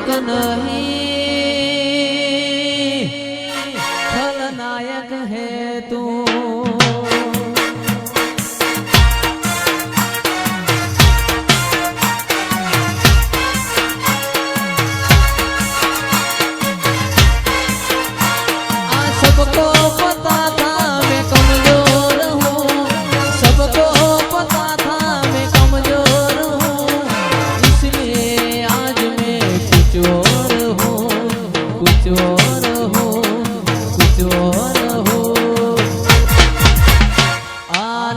નાયક નહીં ખલનાયક હે તું सबको पता था मैं कमजोर हूँ सबको पता था मैं कमजोर हूँ इसलिए आज मैं कुछ और हूँ कुछ और हूँ कुछ और हूँ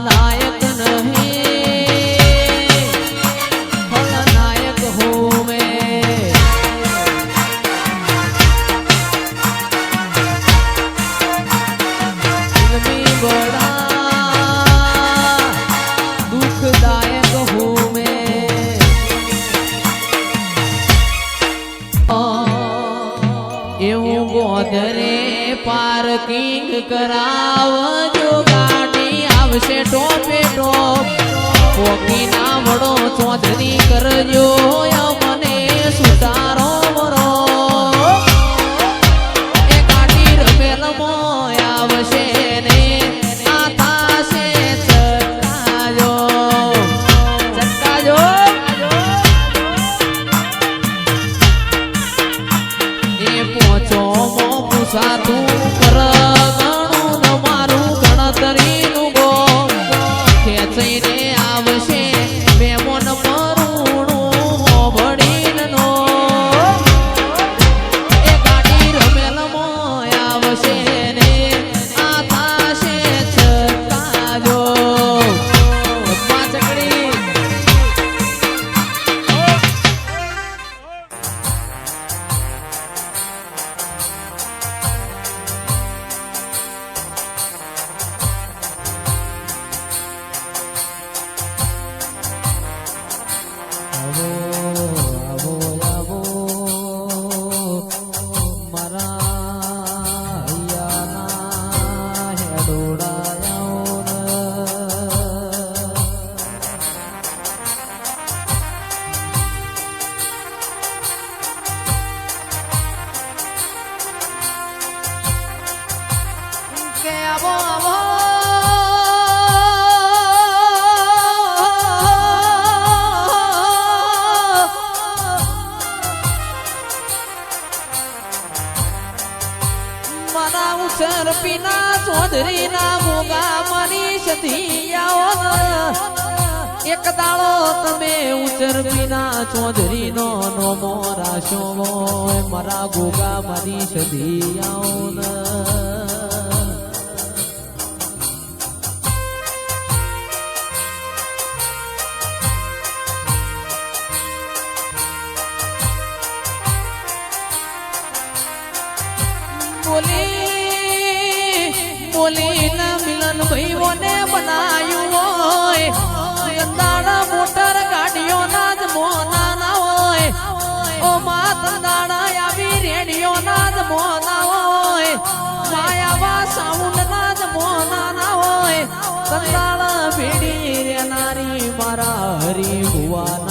नायक नहीं खलनायक हूँ मैं बड़ा दुखदायक हूँ मैं એવું ગોધરે પાર્કિંગ કરાવજો ગાડી આવશે ટોપે ટોપ પોકી ના વડો ચોધરી કરજો મને સુતારો મરો એ ગાડી રમેલમાં આવશે સાતું કર ગણું મારું ગણતરીનું ગો ખેંચીને આવશે મેમોન પરુણું હોબડીનો એ ગાડી રમેલમાં આવશે ને આ થાશે છકાજો પાચકડી પીના ચોધરી ના મોગા મનીષથી આવો એક દાડો તમે ઉચર પીના ચોધરી નો નોમો રાશો મારા ગોગા મનીષથી આવો બોલીના મિલન ભાઈઓને બનાયું હોય દાડા મોટર ગાડીઓના જ મોના ના હોય ઓ માત દાડા આવી રેડિયોના જ મોના હોય માયાવા સાઉન્ડના જ મોના ના હોય કંદાળા ભેડી રેનારી મારા હરી ભુવાના